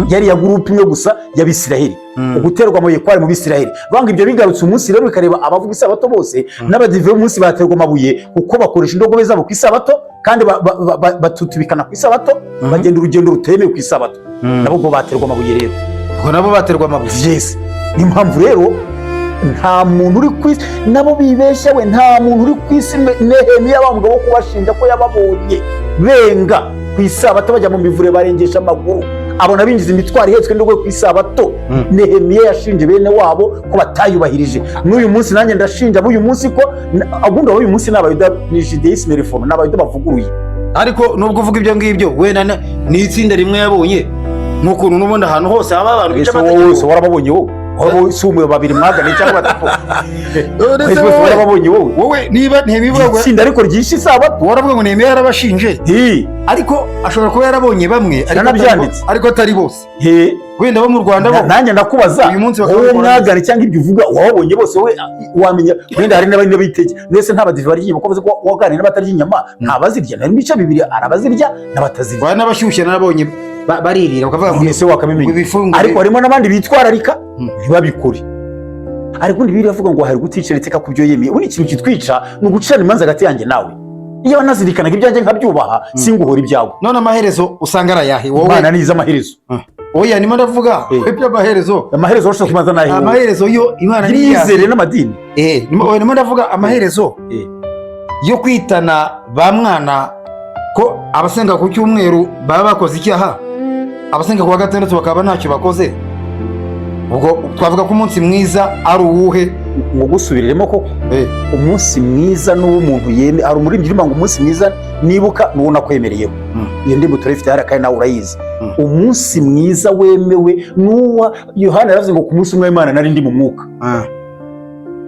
[SPEAKER 2] yari ya groupe imwe gusa y'Abisirayeli uguterwa amabuye kwari mu Bisirayeli banga ibyo bigarutse umunsi rero bikareba abavuga isabato bose n'abadive umunsi baterwa amabuye kuko bakoresha indogobe zabo ku isabato kandi batutubikana ku isabato bagenda urugendo rutemewe ku isabato nabo bo baterwa amabuye rero
[SPEAKER 1] ubwo nabo baterwa amabuye
[SPEAKER 2] yes ni impamvu rero nta muntu uri ku isi nabo bibeshya we nta muntu uri ku isi Nehemiya bamugabo kubashinja ko yababonye benga ku isabato bajya mu mivure barengesha amaguru abona binjiza imitwaro ihetswe n'urwe ku isabato. Nehemiya yashinje bene wabo ko batayubahirije. N'uyu munsi nanjye ndashinja b'uyu munsi ko abundi w'uyu munsi n'abayuda ni judaisme reforme n'abayuda bavuguruye.
[SPEAKER 1] Ariko nubwo uvuga ibyo ngibyo wenda ni itsinda rimwe yabonye nk'ukuntu n'ubundi ahantu hose haba abantu bica amategeko.
[SPEAKER 2] Wese warababonye wowe waba si umwe babiri mwagane cyangwa batatu. Wese warababonye
[SPEAKER 1] wowe niba ntibibagwa
[SPEAKER 2] itsinda ariko ryishe isabato
[SPEAKER 1] waravuga ngo Nehemiya yarabashinje ariko ashobora kuba yarabonye bamwe ariko atari bose wenda bo mu Rwanda bo.
[SPEAKER 2] Nanjye ndakubaza wowe mwagane cyangwa ibyo uvuga wabonye bose wowe wamenya wenda hari n'abandi bitege mwese ntabadive bari yibo kovuze ko wagane n'abatarya inyama ntabazirya nari mica bibiri arabazirya n'abatazirya
[SPEAKER 1] bana n'abashyushye narabonye baririra bakavuga ngo
[SPEAKER 2] ese wakamimenya ariko harimo n'abandi bitwararika ntibabikore. Ariko undi biri avuga ngo hari guticira iteka ku byo yemeye. Ubu ikintu kitwica ni ugucana imanza hagati yanjye nawe. Iyo banazirikanaga ibyanjye nkabyubaha singuhora ibyawe.
[SPEAKER 1] None amaherezo usanga arayahe wowe?
[SPEAKER 2] Bana niza amaherezo.
[SPEAKER 1] Oya nimo ndavuga ibyo amaherezo.
[SPEAKER 2] Amaherezo urashaka kumaza nahe?
[SPEAKER 1] Amaherezo yo Imana
[SPEAKER 2] ni yizere n'amadini.
[SPEAKER 1] Nimo ndavuga amaherezo yo kwitana ba mwana ko abasenga ku cyumweru baba bakoze icyaha. Abasenga ku wa gatandatu bakaba ntacyo bakoze. Ubwo twavuga ko umunsi mwiza ari uwuhe
[SPEAKER 2] ngo gusubiriremo koko umunsi mwiza n'umuntu yeme ari umuririmbyi ngo umunsi mwiza nibuka n'ubona kwemereyeho iyo ndimbo turifite harakaye nawe urayizi. Umunsi mwiza wemewe n'uwa Yohana yaravuze ngo ku munsi umwe Imana nari ndi mu mwuka.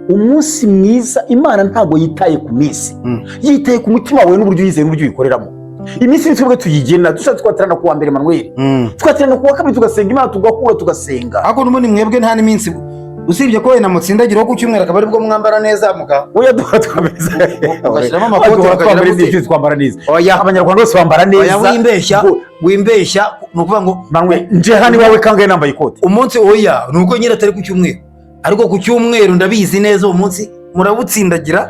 [SPEAKER 2] Umunsi mwiza Imana ntago yitaye ku minsi yitaye ku mutima wawe n'uburyo yizeye n'uburyo uyikoreramo. Iminsi nitwe tuyigena dushaka twaterana ku wa mbere Manuel twaterana ku wa kabiri tugasenga Imana tugahura tugasenga.
[SPEAKER 1] Ako n'ubundi mwebwe nta n'iminsi usibye ko wenda mutsindagira ku cyumweru akaba aribwo mwambara neza muga
[SPEAKER 2] oya twameza
[SPEAKER 1] ugashyiramo amakoti
[SPEAKER 2] twambara neza twambara neza. Oya abanyarwanda bose bambara neza.
[SPEAKER 1] Oya wimbeshya nukuvuga ngo
[SPEAKER 2] Manuel nje hani wawe kangaye nambaye ikoti
[SPEAKER 1] umunsi oya nuko nyira atari ku cyumweru ariko ku cyumweru ndabizi neza umunsi murabutsindagira.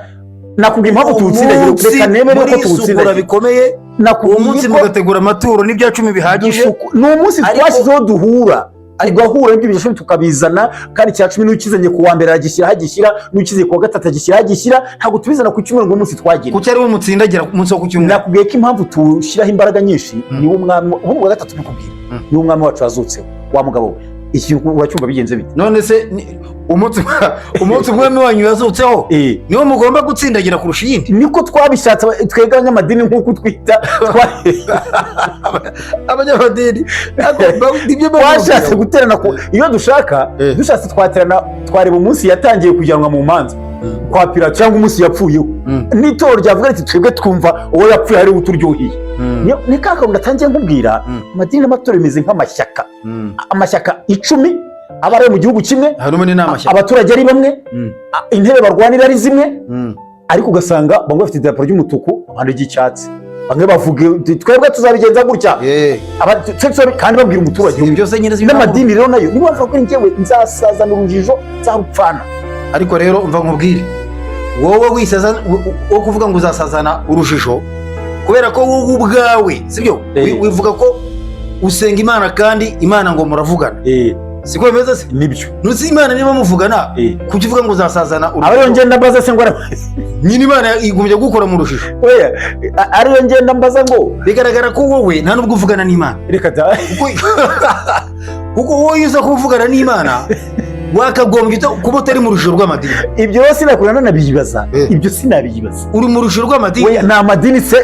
[SPEAKER 2] Nakubwiye impamvu tuwutsindagira reka nemere ko tuwutsindagira
[SPEAKER 1] bikomeye. Uwo munsi mugategura amaturo n'ibya 10 bihagije.
[SPEAKER 2] Ni umunsi twashyizeho duhura tugahura n'ibyo bishobora tukabizana kandi cya 10 n'ukizanye ku wa mbere agishyira hagishyira n'ukize ku wa gatatu agishyira hagishyira ntabwo tubizana ku cyumweru ngo umunsi twagira
[SPEAKER 1] kuko ari wo mutsindagira ku munsi wo ku cyumweru.
[SPEAKER 2] Nakubwiye ko impamvu tushyiraho imbaraga nyinshi ni umwami wa gatatu bikubwira ni umwami wacu wazutseho wa mugabo we. Iki uracyumva bigenze bite?
[SPEAKER 1] None se umunsi umwami wanyu yazutseho niwo mugomba gutsindagira kurusha iyindi.
[SPEAKER 2] Niko twabishatse tweganya amadini nk'uko twita
[SPEAKER 1] abanyamadini
[SPEAKER 2] twashatse guterana iyo dushatse twaterana twareba umunsi yatangiye kujyanwa mu manza kwa Pilato cyangwa umunsi yapfuyeho n'itoro ryavuga riti twebwe twumva uwo yapfuye ari uturyohiye. Ni kakabunda atangiye nkubwira amadini n'amatora bimeze nk'amashyaka. Amashyaka 10 aba ari mu gihugu kimwe abaturage ari bamwe intebe barwanira ari zimwe ariko ugasanga bamwe bafite idarapo ry'umutuku abandi ry'icyatsi bamwe bavuga twebwe tuzabigenza gutya kandi babwira umuturage n'amadini rero nayo niba bavuga ko njyewe nzasazana urujijo nzarupfana.
[SPEAKER 1] Ariko rero umva nkubwire wowe wisaza wo kuvuga ngo uzasazana urujijo kubera ko wowe ubwawe sibyo wivuga ko usenga Imana kandi Imana ngo muravugana siko bimeze se
[SPEAKER 2] nibyo
[SPEAKER 1] nuzi Imana niba muvugana kuki uvuga ngo uzasazana
[SPEAKER 2] urujijo ariyo ngenda mbaza se ngo
[SPEAKER 1] nyine Imana igumye gukora mu rujijo
[SPEAKER 2] oya ariyo ngenda mbaza ngo
[SPEAKER 1] bigaragara ko wowe nta nubwo uvugana n'Imana
[SPEAKER 2] reka da
[SPEAKER 1] kuko wowe uza kuvugana n'Imana wakagombye kuba utari mu rujijo rw'amadini.
[SPEAKER 2] Ibyo sinakurana nabiyibaza ibyo sinabiyibaza
[SPEAKER 1] uri mu rujijo rw'amadini
[SPEAKER 2] na amadini se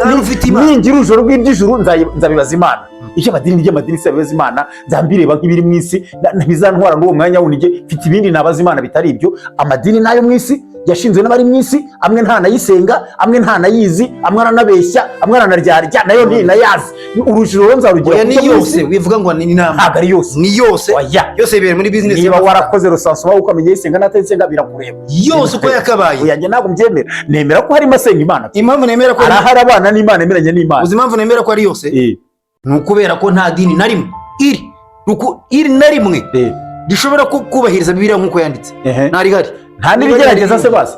[SPEAKER 2] ningira urujijo rw'ibyijuru nzabibaza Imana. Icyo amadini ry'amadini se bibaza Imana nzambireba nk'ibiri mu isi ntibizantwara n'uwo mwanya wunige mfite ibindi nabaza Imana bitari ibyo. Amadini nayo mu isi yashinzwe n'abari mu isi amwe ntanayisenga amwe ntanayizi amwe aranabeshya amwe aranaryarya nayo ntinayazi. Urujijo nzarugira
[SPEAKER 1] ni yose wivuga ngo ni inama
[SPEAKER 2] ntabwo ari yose
[SPEAKER 1] ni yose yose bibere muri business.
[SPEAKER 2] Niba warakoze rusansu wawe ukamenya yisenga n'atayisenga birakureba
[SPEAKER 1] yose uko yakabaye
[SPEAKER 2] yanjye ntabwo mbyemera nemera ko harimo asenga Imana.
[SPEAKER 1] Impamvu nemera ko
[SPEAKER 2] arahari abana n'Imana emeranya n'Imana.
[SPEAKER 1] Uzi impamvu nemera ko ari yose ni ukubera ko nta dini na rimwe iri na rimwe rishobora kubahiriza Bibiliya nk'uko yanditse. Ntarihari
[SPEAKER 2] nta nirigerageza se basi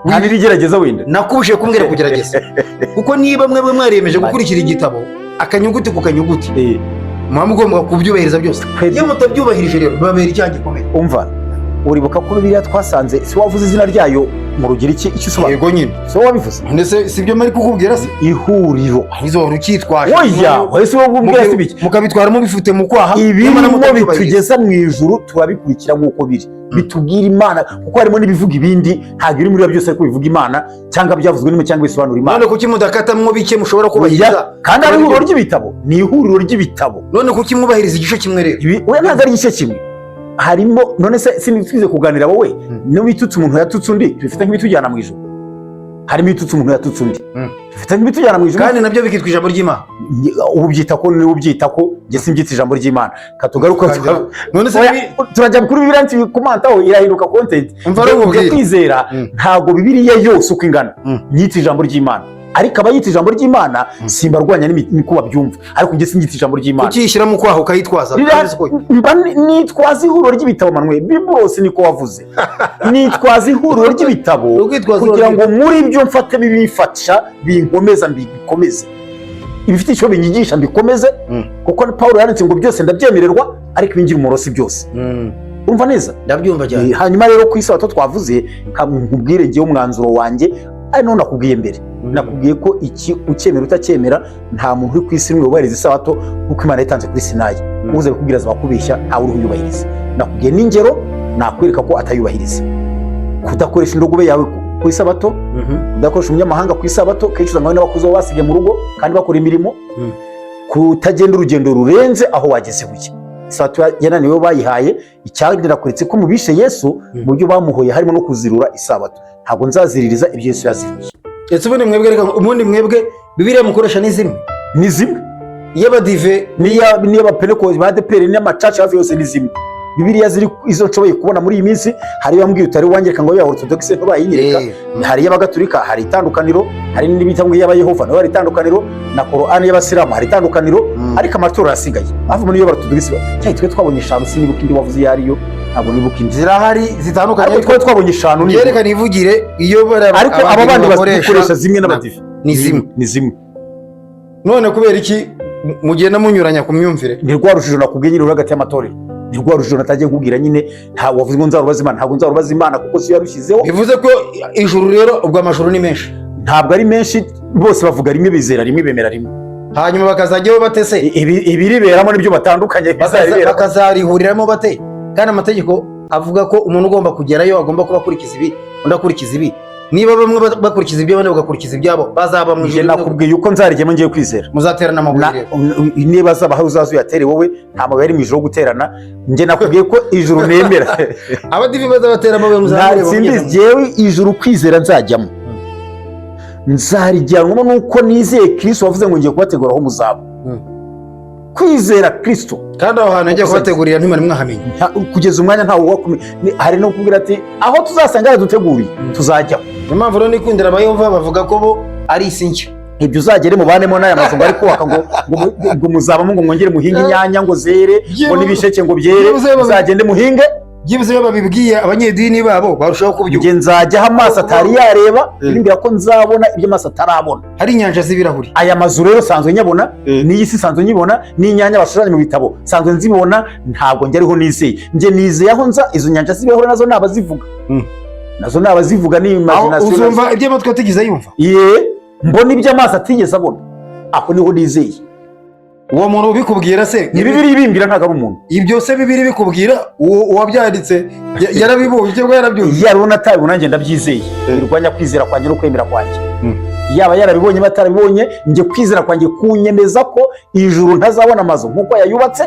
[SPEAKER 2] nta nirigerageza wenda
[SPEAKER 1] nakubushiye kumbwira kugerageza kuko niba mwebwe mwariyemeje gukurikira igitabo akanyuguti ku kanyuguti muba mugomba kubyubahiriza byose. Iyo mutabyubahirije rero babera icyaha gikomeye.
[SPEAKER 2] Umva uribuka ko Bibiliya twasanze si wavuze izina ryayo mu rugero icyo usobanura.
[SPEAKER 1] Yego nyine.
[SPEAKER 2] So wabivuze.
[SPEAKER 1] Ndetse sibyo mari kukubwira se.
[SPEAKER 2] Ihuriro.
[SPEAKER 1] Izo rukitwaje.
[SPEAKER 2] Oya, wese wo kubwira sibiki.
[SPEAKER 1] Mukabitwaramo bifite mu kwaha.
[SPEAKER 2] Ibirimo bitugeza mu ijuru turabikurikira nk'uko biri. Bitubwira Imana kuko harimo n'ibivuga ibindi ntabwo iri muri byose ariko bivuga Imana cyangwa byavuzwe n'imo cyangwa bisobanura Imana.
[SPEAKER 1] None kuki mudakatamwo bike mushobora kubahiriza?
[SPEAKER 2] Kandi ari ihuriro ry'ibitabo. Ni ihuriro ry'ibitabo.
[SPEAKER 1] None kuki mwubahiriza igice kimwe rero?
[SPEAKER 2] Oya ntabwo ari igice kimwe. Harimo none se sinitwize kuganira wowe no bitutse umuntu yatutse undi bifite nk'ibitujyana mu ijuru. Harimo itutse umuntu yatutse undi bifite nk'ibitujyana mu ijuru
[SPEAKER 1] kandi nabyo bikitwa ijambo ry'Imana.
[SPEAKER 2] Ubyita ko ni ubyita ko nge simbyita ijambo ry'Imana. Katugaruka
[SPEAKER 1] none se
[SPEAKER 2] turajya kuri Bibiliya nti kumantaho irahinduka content. Kwizera ntago Bibiliya yose uko ingana nyita ijambo ry'Imana. Ariko abayita ijambo ry'Imana simbarwanya n'imikuba byumva ariko nge singita ijambo ry'Imana.
[SPEAKER 1] Ukishyira mu kwaho ukayitwaza
[SPEAKER 2] nitwaza ihuriro ry'ibitabo Manuel Bibulose niko wavuze. Nitwaza ihuriro ry'ibitabo kugira ngo muri byo mfate bibifasha binkomeza mbikomeze ibifite icyo binyigisha mbikomeze kuko Paulo yanditse ngo byose ndabyemererwa ariko ibingira umurosi byose. Urumva neza?
[SPEAKER 1] Ndabyumva cyane.
[SPEAKER 2] Hanyuma rero ku isabato twavuze nkubwire ngewe umwanzuro wanjye ari none nakubwiye mbere. Nakubwiye ko iki ucyemera utacyemera nta muntu uri ku isi n'umwe wubahiriza isabato kuko Imana yatanze kuri Sinayi. Uze kubwira zabakubeshya ntawe uri uyubahiriza. Nakubwiye n'ingero nakwereka ko atayubahiriza. Kudakoresha indogobe yawe ku isabato, kudakoresha umunyamahanga ku isabato, kenshi usanga n'abakuze basigaye mu rugo kandi bakora imirimo, kutagenda urugendo rurenze aho wageze buke. Isabato yananiwe bayihaye icyandira kuretse ko mubishe Yesu mu byo bamuhoye harimo no kuzirura isabato. Ntabwo nzaziririza ibyo Yesu yaziruye.
[SPEAKER 1] Ese ubundi mwebwe reka ubundi mwebwe Bibiliya mukoresha ni zimwe y'abadive
[SPEAKER 2] n'iy'abapentekote ba ADEPR n'amacaca hafi yose ni zimwe. Bibiliya ziri izo nshoboye kubona muri iyi minsi hari bambwiye utari wangirika ngo ya orthodoxe no bayinyereka. Hari y'abagatulika hari itandukaniro, hari n'ibita ngo y'abayehova no hari itandukaniro, na Qur'an y'abasilamu hari itandukaniro, ariko amatora yasigaye avuga muri y'abarthodoxe cyane twe twabonye eshanu sinibuka indi wavuze yariyo ntabwo nibuka indi
[SPEAKER 1] zirahari zitandukanye
[SPEAKER 2] ariko twabonye eshanu ni
[SPEAKER 1] yerekana ivugire iyo
[SPEAKER 2] ariko aba bandi bakoresha zimwe n'abadive
[SPEAKER 1] ni zimwe. None kubera iki mugenda munyuranya ku myumvire?
[SPEAKER 2] Ni rwa rujijo nakubwiye nyine hagati y'amatorero. Ni rwa rujijo natagiye kubwira nyine nta wavuze ngo nzarubaza Imana, ntabwo nzarubaza Imana kuko si yarushyizeho.
[SPEAKER 1] Bivuze ko ijuru rero ubwo amajuru ni menshi.
[SPEAKER 2] Ntabwo ari menshi, bose bavuga rimwe, bizera rimwe, bemera rimwe.
[SPEAKER 1] Hanyuma bakazajyaho batese
[SPEAKER 2] ibiriberamo nibyo batandukanye
[SPEAKER 1] bakazarihuriramo bate. Kandi amategeko avuga ko umuntu ugomba kugerayo agomba kuba akurikiza ibi undi akurikiza ibi. Niba bamwe bakurikiza ibyo abandi bagakurikiza ibyabo bazaba mu ijuru.
[SPEAKER 2] Nakubwiye uko nzarijyemo ngiye kwizera.
[SPEAKER 1] Muzaterana amabuye.
[SPEAKER 2] Niba zabaho uzazu yatere wowe nta mabuye ari mu ijuru guterana. Nge nakubwiye ko ijuru nemera.
[SPEAKER 1] Abadivi bazabatera amabuye muzareba.
[SPEAKER 2] Simbizi jewe ijuru kwizera nzajyamo. Nzarijyanwamo nuko nizeye Kristo wavuze ngo ngiye kubategura aho muzaba. Kwizera Kristo
[SPEAKER 1] kandi aho hantu agiye kubategurira ntimari mwahamenye
[SPEAKER 2] kugeza umwanya ntawo wakumenya. Hari no kubwira ati aho tuzasanga yaduteguriye tuzajyaho.
[SPEAKER 1] Impamvu rero nikundira abayehova bavuga ko bo ari isi nshya.
[SPEAKER 2] Ibyo uzagere mubanemo n'aya mazu ngo ari kubaka ngo muzabamo ngo mwongere muhinge inyanya ngo zere ngo n'ibisheke ngo byere uzagende muhinge.
[SPEAKER 1] Byibuze iyo babibwiye abanyedini babo barushaho kubyuka.
[SPEAKER 2] Nge nzajyaho amaso atari yareba bimbwira ko nzabona ibyo amaso atarabona.
[SPEAKER 1] Hari inyanja z'ibirahuri.
[SPEAKER 2] Aya mazu rero sanzwe nyabona n'iyi si sanzwe nyibona n'inyanya bashushanya mu bitabo sanzwe nzibona. Ntabwo njye ariho nizeye. Nge nizeye aho nza izo nyanja z'ibirahuri nazo nabazivuga. Nazo nabazivuga ni imagination.
[SPEAKER 1] Uzumva ibyo amatwi atigeze yumva.
[SPEAKER 2] Mbona ibyo amaso atigeze abona. Aho niho nizeye.
[SPEAKER 1] Uwo muntu ubikubwira se
[SPEAKER 2] ni Bibiliya ibimbwira ntabwo ari umuntu.
[SPEAKER 1] Ibyo se Bibiliya bikubwira uwabyanditse yarabibonye cyangwa yarabyumva?
[SPEAKER 2] Yarabona atabibona nanjye ndabyizeye. Birwanya kwizera kwanjye no kwemera kwanjye. Yaba yarabibonye batarabibonye nge kwizera kwanjye kunyemeza ko ijuru ntazabona amazu nkuko yayubatse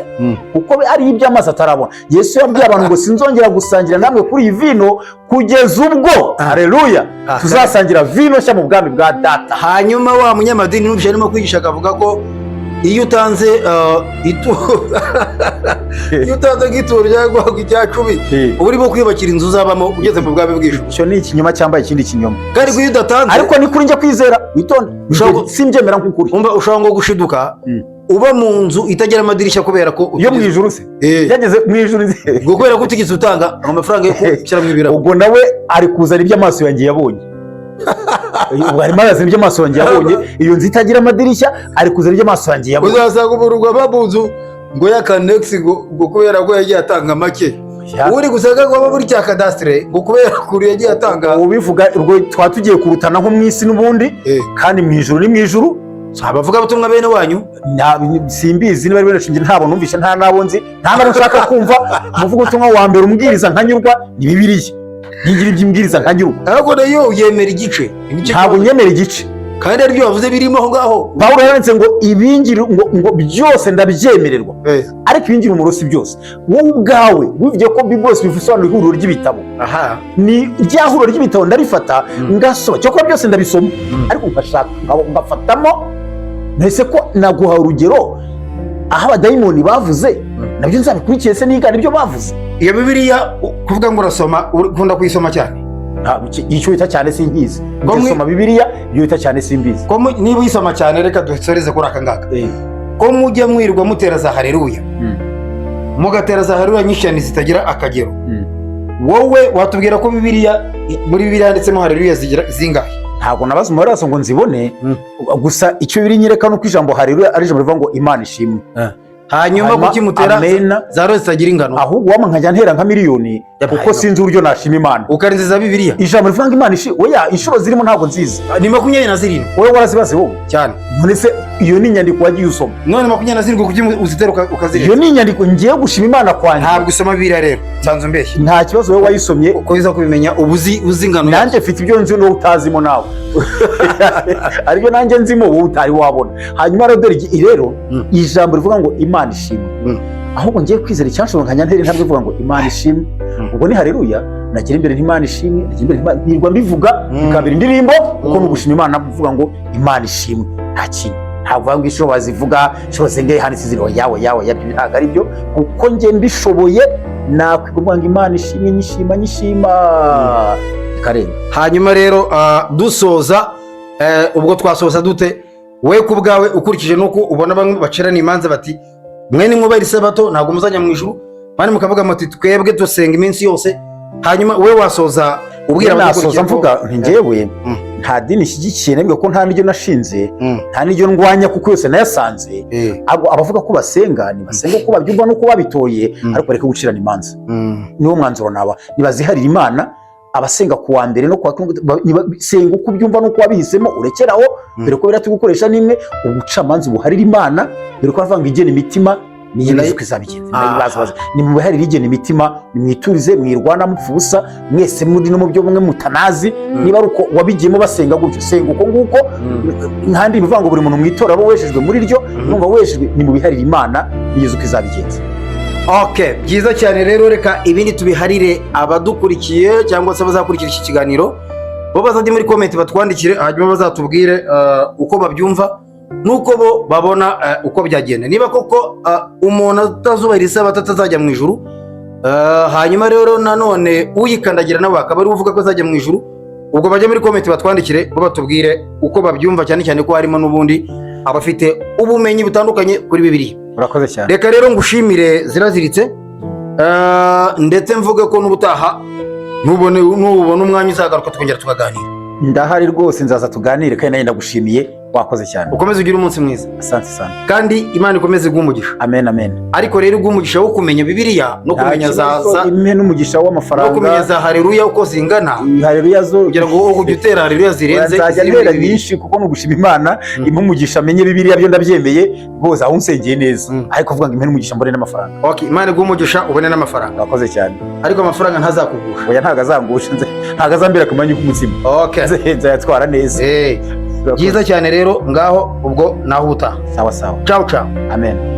[SPEAKER 2] kuko ari ibyo amaso atarabona. Yesu yabwiye abantu ngo sinzongera gusangira namwe kuri iyi vino kugeza ubwo haleluya tuzasangira vino nshya mu bwami bwa data.
[SPEAKER 1] Hanyuma wa munyamadini n'ubyo arimo kwigisha akavuga ko iyo utanze nk'ituro ryagwaga icya 10 uba urimo kwiyubakira inzu uzabamo ugeze mu bwami bw'ijuru.
[SPEAKER 2] Icyo ni ikinyoma cyambaye ikindi kinyoma.
[SPEAKER 1] Kandi iyo udatanze
[SPEAKER 2] ariko ni kuri njye kwizera witonde simbyemera nk'ukuri.
[SPEAKER 1] Ushobora ngo gushiduka uba mu nzu itagira amadirishya kubera ko
[SPEAKER 2] yo mu ijuru se yageze mu ijuru
[SPEAKER 1] kubera ko utigeze utanga amafaranga yo gushyira mu ibirahuri.
[SPEAKER 2] Ubwo nawe ari kuzana ibyo amaso yanjye yabonye. Arimo arazana ibyo amaso yanjye yabonye. Iyo nzu itagira amadirishya ari kuzana ibyo amaso yanjye yabonye.
[SPEAKER 1] Uzasanga umuntu ngo aba mu nzu ngo y'akanex ngo kubera ko yagiye atanga make uri gusanga ngo muri cya cadastre ngo kubera kuri yagiye atanga
[SPEAKER 2] ubivuga urwo twa tugiye kurutana nko mu isi n'ubundi kandi mu ijuru ni mu ijuru
[SPEAKER 1] abavuga butumwa bene wanyu
[SPEAKER 2] simbizi niba ari bene shinge ntabwo numvishe nta nabo nzi nta nabo nshaka kumva umuvuga ubutumwa wa mbere umbwiriza nkanyurwa ni Bibiliya ntigira iby'imbwiriza nkanyurwa
[SPEAKER 1] ariko nayo yemera igice
[SPEAKER 2] ntabwo nyemera igice
[SPEAKER 1] kandi aribyo bavuze birimo aho ngaho
[SPEAKER 2] Pawulo yanditse ngo ibingira ngo byose ndabyemererwa ariko ibingira umurosi byose wowe ubwawe wivuye ko Bible bisobanura ihuriro ry'ibitabo ni rya huriro ry'ibitabo ndarifata ngasoma cyo ko byose ndabisoma ariko ngashaka ngafatamo nese ko naguha urugero aho abadayimoni bavuze nabyo nzabikurikiye se nigana ibyo bavuze
[SPEAKER 1] iyo Bibiliya kuvuga ngo urasoma ukunda kuyisoma cyane
[SPEAKER 2] icyo bita cyane simbizi gusoma Bibiliya ibyo bita cyane simbizi
[SPEAKER 1] ko niba uyisoma cyane reka dusoreze kuri aka ngaka ko mujya mwirwa mutera za haleluya mugatera za haleluya nyinshi zitagira akagero wowe watubwira ko Bibiliya muri Bibiliya yanditsemo haleluya zingahe
[SPEAKER 2] ntabwo nabaza umubare ngo nzibone gusa icyo biri nyereka no kwijambo haleluya ari ijambo rivuga ngo Imana ishimwe
[SPEAKER 1] hanyuma kuki mutera za roho zitagira ingano
[SPEAKER 2] ahubwo wama nkajya ntera nka miliyoni kuko sinzi uburyo nashima Imana
[SPEAKER 1] ukarinziza Bibiliya
[SPEAKER 2] ijambo rivuga ngo Imana ishimwe oya inshuro zirimo ntabwo nziza
[SPEAKER 1] ni 27
[SPEAKER 2] wowe warazibaze wowe
[SPEAKER 1] cyane
[SPEAKER 2] none se iyo ni inyandiko wagiye usoma
[SPEAKER 1] none 27 kuki uzitera ukazirira
[SPEAKER 2] iyo ni inyandiko ngiye gushima Imana kwanjye
[SPEAKER 1] ntabwo usoma Bibiliya rero nsanzwe mbeshye
[SPEAKER 2] nta kibazo wowe wayisomye
[SPEAKER 1] uko biza kubimenya ubuzi ingano
[SPEAKER 2] nanjye mfite ibyo nzi no utazimo nawe aribyo nanjye nzimo wowe utari wabona hanyuma rero dore rero ijambo rivuga ngo Imana ishimwe ahubwo ngiye kwizera icyanshoboka nkanya ntere ntabwo ivuga ngo Imana ishimwe ubwo ni haleluya nagira imbere n'Imana ishimwe nagira imbere nirwa mbivuga bikabira indirimbo uko no gushima Imana uvuga ngo Imana ishimwe nta kintu ntabwo ngo isho bazivuga cyo zenge handitse ziro yawe yabyo ntabwo ari byo kuko nge mbishoboye nakwigwa ngo Imana ishimwe nyishima karenga
[SPEAKER 1] hanyuma rero dusoza ubwo twasoza dute we ku bwawe ukurikije nuko ubona bamwe bacerana imanza bati mwene mwubahira isabato ntabwo muzajya mu ijuru bane mukavuga muti twebwe dusenga iminsi yose hanyuma we wasoza ubwira
[SPEAKER 2] abasoza mvuga ngewe nta dini ishyigikiye nabwo ko nta n'iryo nashinze nta n'iryo ndwanya kuko yose nayasanze abavuga ko basenga nibasenga ko babyumva nuko babitoye ariko reka gucirana imanza niwo mwanzuro naba nibaziharira Imana abasenga ku wa mbere no kwa senga uko byumva nuko wabihisemo urekeraho dore ko biratugukoresha nimwe ubucamanza buharira Imana dore ko bavanga igena imitima niyo nayo kwizabigenza ni mu biharira igena imitima nimwiturize mwirwana mupfubusa mwese muri no mu byo bumwe mutanazi niba ari uko wabigiyemo basenga gutyo senga uko nguko nkandi bivango buri muntu mwitora abo weshejwe muri ryo numva weshejwe ni mu biharira Imana niyo kwizabigenza.
[SPEAKER 1] Okay, byiza cyane rero reka ibindi tubiharire abadukurikiye cyangwa se abazakurikira iki kiganiro bo bazajye muri comment batwandikire hanyuma bazatubwire uko babyumva nuko bo babona uko byagenda niba koko umuntu atazubahira isabato atazajya mu ijuru hanyuma rero nanone uyikandagira nawe akaba ari uvuga ko azajya mu ijuru ubwo bajye muri comment batwandikire bo batubwire uko babyumva cyane cyane ko harimo n'ubundi abafite ubumenyi butandukanye kuri Bibiliya.
[SPEAKER 2] Urakoze cyane.
[SPEAKER 1] Reka rero ngushimire ziraziritse ndetse mvuge ko n'ubutaha nubona umwanya uzagaruka tukongera tukaganira.
[SPEAKER 2] Ndahari rwose nzaza tuganire kandi ndagushimiye wakoze cyane.
[SPEAKER 1] Ukomeze ugire umunsi mwiza.
[SPEAKER 2] Asante sana.
[SPEAKER 1] Kandi Imana ikomeze guhumugisha.
[SPEAKER 2] Amen amen.
[SPEAKER 1] Ariko rero guhumugisha wo kumenya Bibiliya no kumenya za
[SPEAKER 2] imwe n'umugisha w'amafaranga.
[SPEAKER 1] No kumenya za haleluya uko zingana.
[SPEAKER 2] Haleluya zo
[SPEAKER 1] kugira ngo ujye utera haleluya zirenze
[SPEAKER 2] zizagera nyinshi kuko no gushima Imana impumugisha amenye Bibiliya byo ndabyemeye rwose aho unsengeye neza. Ariko kuvuga ngo imwe n'umugisha mbone n'amafaranga.
[SPEAKER 1] Okay, Imana guhumugisha ubone n'amafaranga.
[SPEAKER 2] Urakoze cyane.
[SPEAKER 1] Ariko amafaranga ntazakugusha.
[SPEAKER 2] Oya ntago azangusha ntago azambira kumanya k'umutsima.
[SPEAKER 1] Okay.
[SPEAKER 2] Nzayatwara neza.
[SPEAKER 1] Byiza cyane rero ngaho ubwo naho utaha.
[SPEAKER 2] Sawa sawa.
[SPEAKER 1] Ciao ciao.
[SPEAKER 2] Amen.